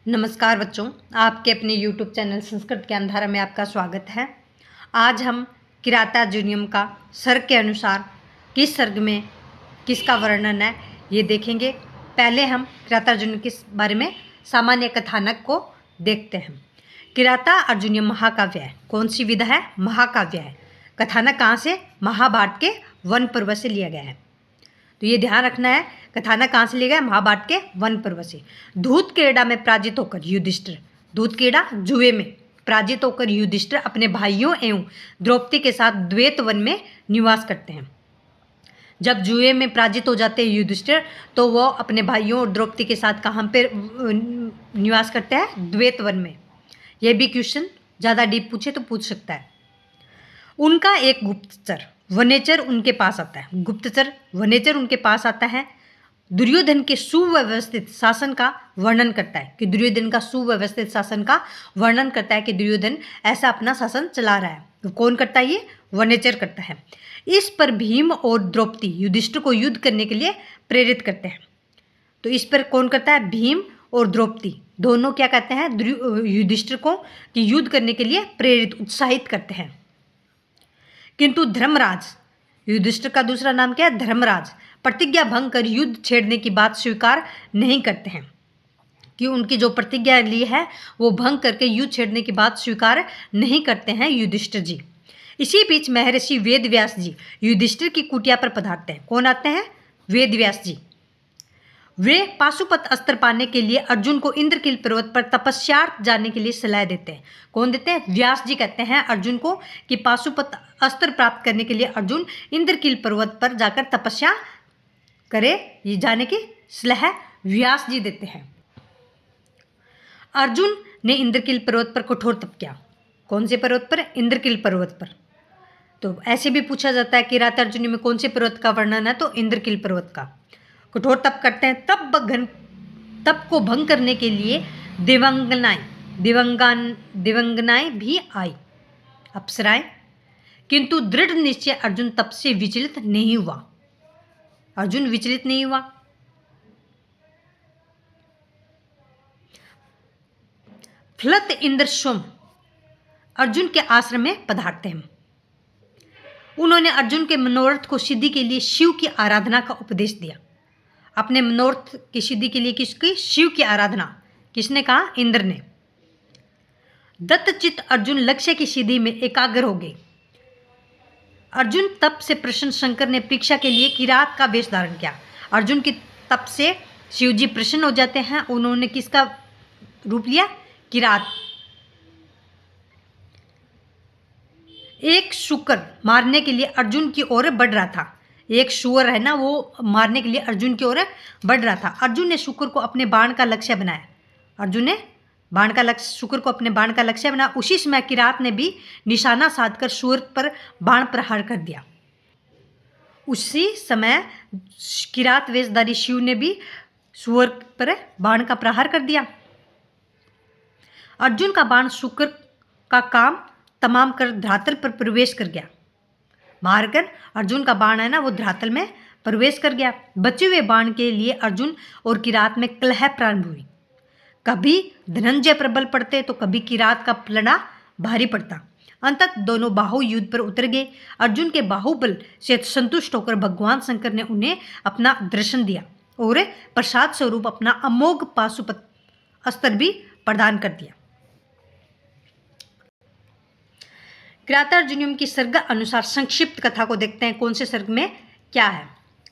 नमस्कार बच्चों, आपके अपने YouTube चैनल संस्कृत ज्ञानधारा में आपका स्वागत है। आज हम किरातार्जुनीयम का सर्ग के अनुसार किस सर्ग में किसका वर्णन है ये देखेंगे। पहले हम किरातार्जुनीयम के बारे में सामान्य कथानक को देखते हैं। किरातार्जुनीयम महाकाव्य है। कौन सी विधा है? महाकाव्य है। कथानक कहाँ से? महाभारत के वन पर्व से लिया गया है। तो ये ध्यान रखना है, कथानक कहाँ से लिया गया? महाभारत के वन पर्व से। धूत क्रीड़ा में पराजित होकर युधिष्ठिर, धूत क्रीड़ा जुए में पराजित होकर युधिष्ठिर अपने भाइयों एवं द्रौपदी के साथ द्वैत वन में निवास करते हैं। जब जुए में पराजित हो जाते हैं युधिष्ठिर, तो वो अपने भाइयों और द्रौपदी के साथ कहाँ पे निवास करते हैं? द्वैत वन में। यह भी क्वेश्चन ज़्यादा डीप पूछे तो पूछ सकता है। उनका एक गुप्तचर वनेचर उनके पास आता है। गुप्तचर वनेचर उनके पास आता है। दुर्योधन के सुव्यवस्थित शासन का वर्णन करता है कि दुर्योधन का सुव्यवस्थित शासन का वर्णन करता है कि दुर्योधन ऐसा अपना शासन चला रहा है। तो कौन करता है? ये वनेचर करता है। इस पर भीम और द्रौपदी युधिष्ठिर को युद्ध करने के लिए प्रेरित करते हैं। तो इस पर कौन करता है? भीम और द्रौपदी दोनों क्या कहते हैं? युधिष्ठिर को कि युद्ध करने के लिए प्रेरित उत्साहित करते हैं। किंतु धर्मराज, युधिष्ठिर का दूसरा नाम क्या है? धर्मराज, प्रतिज्ञा भंग कर युद्ध छेड़ने की बात स्वीकार नहीं करते हैं कि उनकी जो प्रतिज्ञा ली है वो भंग करके युद्ध छेड़ने की बात स्वीकार नहीं करते हैं युधिष्ठिर जी। इसी बीच महर्षि वेदव्यास जी युधिष्ठिर की कुटिया पर पधारते हैं। कौन आते हैं? वेदव्यास जी। वे पाशुपत अस्त्र पाने के लिए अर्जुन को इंद्रकील पर्वत पर तपस्यार्थ जाने के लिए सलाह देते हैं। कौन देते हैं? व्यास जी कहते हैं अर्जुन को कि पाशुपत अस्त्र प्राप्त करने के लिए अर्जुन इंद्रकील पर्वत पर जाकर तपस्या करे, ये जाने की सलाह व्यास जी देते हैं। अर्जुन ने इंद्रकील पर्वत पर कठोर तप किया। कौन से पर्वत पर? इंद्रकील पर्वत पर। तो ऐसे भी पूछा जाता है कि किरातार्जुनीयम में कौन से पर्वत का वर्णन है? तो इंद्रकील पर्वत का। कठोर तप करते हैं। तप को भंग करने के लिए दिवंगनाएं भी आई, अप्सराएं। किंतु दृढ़ निश्चय अर्जुन तप से विचलित नहीं हुआ। अर्जुन विचलित नहीं हुआ। फलत इंद्र सोम अर्जुन के आश्रम में पधारते हैं। उन्होंने अर्जुन के मनोरथ को सिद्धि के लिए शिव की आराधना का उपदेश दिया। अपने मनोरथ की सिद्धि के लिए किसकी? शिव की आराधना। किसने कहा? इंद्र ने। दत्तचित्त अर्जुन लक्ष्य की सिद्धि में एकाग्र हो गए। अर्जुन तप से प्रसन्न शंकर ने परीक्षा के लिए किरात का वेश धारण किया। अर्जुन की तप से शिव जी प्रसन्न हो जाते हैं। उन्होंने किसका रूप लिया? किरात। एक शुकर मारने के लिए अर्जुन की ओर बढ़ रहा था। एक शुअर है ना, वो मारने के लिए अर्जुन की ओर बढ़ रहा था। अर्जुन ने शुकर को अपने बाण का लक्ष्य बनाया। अर्जुन ने शुकर को अपने बाण का लक्ष्य बनाया। उसी समय किरात ने भी निशाना साधकर शुअर पर बाण प्रहार कर दिया। उसी समय किरात वेशधारी शिव ने भी शुअर पर बाण का प्रहार कर दिया। अर्जुन का बाण शुकर का काम तमाम कर धरातल पर प्रवेश कर गया। मारकर अर्जुन का बाण है ना, वो धरातल में प्रवेश कर गया। बचे हुए बाण के लिए अर्जुन और किरात में कलह प्रारंभ हुई। कभी धनंजय प्रबल पड़ते तो कभी किरात का पलड़ा भारी पड़ता। अंततः दोनों बाहु युद्ध पर उतर गए। अर्जुन के बाहुबल से संतुष्ट होकर भगवान शंकर ने उन्हें अपना दर्शन दिया और प्रसाद स्वरूप अपना अमोघ पाशुपत अस्त्र भी प्रदान कर दिया। किरातार्जुनीयम की सर्ग अनुसार संक्षिप्त कथा को देखते हैं। कौन से सर्ग में क्या है?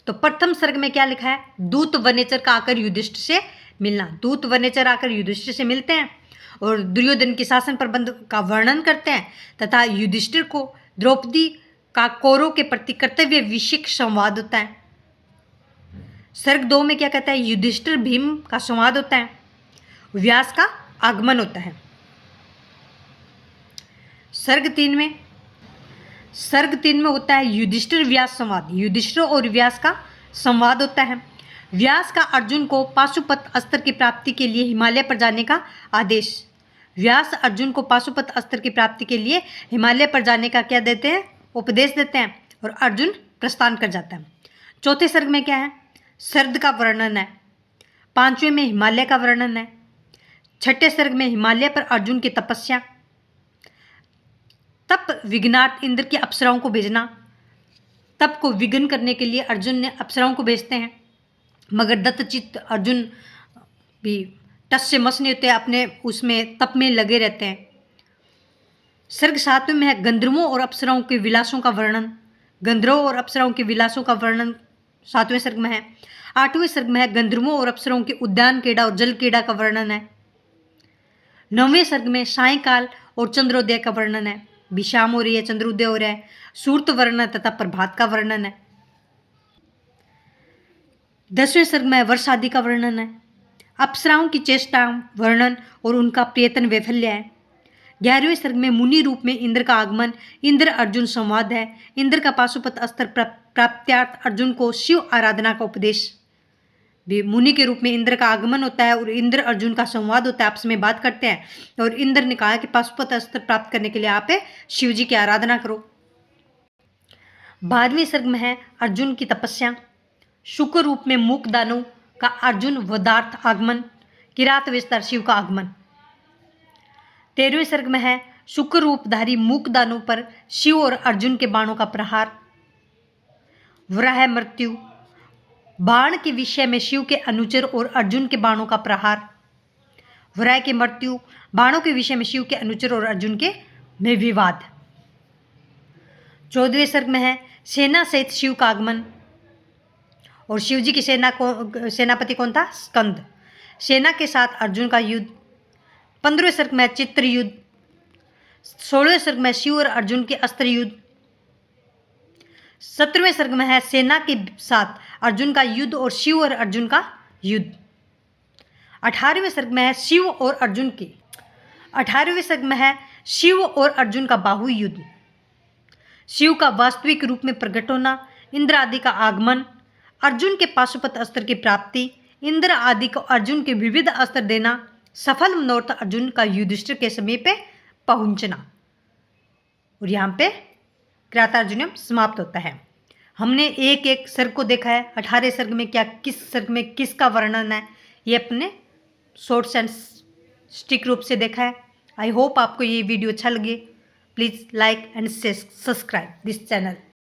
तो प्रथम सर्ग में क्या लिखा है? दूत वनेचर का आकर युधिष्ठिर से मिलना। दूत वनेचर आकर युधिष्ठिर से मिलते हैं और दुर्योधन के शासन प्रबंध का वर्णन करते हैं तथा युधिष्ठिर को द्रौपदी का कौरव के प्रति कर्तव्य विषयक संवाद होता है। सर्ग 2 में क्या कहता है? युधिष्ठिर भीम का संवाद होता है। व्यास का आगमन होता है। सर्ग 3 में होता है युधिष्ठिर व्यास संवाद। युधिष्ठिर और व्यास का संवाद होता है। व्यास का अर्जुन को पाशुपत अस्त्र की प्राप्ति के लिए हिमालय पर जाने का आदेश। व्यास अर्जुन को पाशुपत अस्त्र की प्राप्ति के लिए हिमालय पर जाने का क्या देते हैं? उपदेश देते हैं और अर्जुन प्रस्थान कर जाता है। चौथे सर्ग में क्या है? सर्द का वर्णन है। 5वें में हिमालय का वर्णन है। छठे सर्ग में हिमालय पर अर्जुन की तपस्या, तप विघ्नार्थ इंद्र की अप्सराओं को भेजना। तप को विघ्न करने के लिए अर्जुन ने अप्सराओं को भेजते हैं, मगर दत्तचित्त अर्जुन भी टस से मस नहीं होते, अपने उसमें तप में लगे रहते हैं। सर्ग 7वें में है गंधर्वों और अप्सराओं के विलासों का वर्णन। गंधर्वों और अप्सराओं के विलासों का वर्णन 7वें सर्ग में है। 8वें सर्ग में है गंधर्वों और अप्सराओं के उद्यान क्रीड़ा और जल क्रीड़ा का वर्णन है। 9वें सर्ग में सायंकाल और चंद्रोदय का वर्णन है। भी शाम हो रही है, चंद्रोदय हो रहा है। सूर्त वर्णन तथा प्रभात का वर्णन है। 10वें सर्ग में वर्ष आदि का वर्णन है। अप्सराओं की चेष्टा वर्णन और उनका प्रयत्न वैफल्य है। 11वें सर्ग में मुनि रूप में इंद्र का आगमन, इंद्र अर्जुन संवाद है। इंद्र का पाशुपत अस्त्र प्राप्त्यार्थ अर्जुन को शिव आराधना का उपदेश। भी मुनि के रूप में इंद्र का आगमन होता है और इंद्र अर्जुन का संवाद होता है, आपस में बात करते हैं और इंद्र ने कहा कि पाशुपत अस्त्र प्राप्त करने के लिए आप शिव जी की आराधना करो। 12वें सर्ग में है अर्जुन की तपस्या, शुक्र रूप में मूक दानव का अर्जुन वदार्थ आगमन, किरात विस्तार शिव का आगमन। 13वें सर्ग में है शुक्र रूपधारी मूक दानव पर शिव और अर्जुन के बाणों का प्रहार। वराह मृत्यु, बाण के विषय में शिव के अनुचर और अर्जुन के बाणों का प्रहार। वराह की मृत्यु, बाणों के विषय में शिव के अनुचर और अर्जुन के में विवाद। 14वें सर्ग में है सेना सहित शिव का आगमन और शिव जी की सेनापति कौन था? स्कंद। सेना के साथ अर्जुन का युद्ध। 15वें सर्ग में चित्र युद्ध। 16वें सर्ग में शिव और अर्जुन के अस्त्र युद्ध। 17वें सर्ग में है सेना के साथ अर्जुन का युद्ध और शिव और अर्जुन का युद्ध। 18वें सर्ग में है शिव और अर्जुन की 18वें सर्ग में है शिव और अर्जुन का बाहु युद्ध। शिव का वास्तविक रूप में प्रकट होना, इंद्र आदि का आगमन, अर्जुन के पाशुपत अस्त्र की प्राप्ति, इंद्र आदि को अर्जुन के विविध अस्त्र देना, सफल मनोरथ अर्जुन का युधिष्ठिर के समीप पहुंचना। और यहाँ पे किरातार्जुनीयम समाप्त होता है। हमने एक एक सर्ग को देखा है। 18 सर्ग में क्या, किस सर्ग में किसका वर्णन है, ये अपने शॉर्ट्स एंड स्टिक रूप से देखा है। आई होप आपको ये वीडियो अच्छा लगे। Please like and subscribe this channel.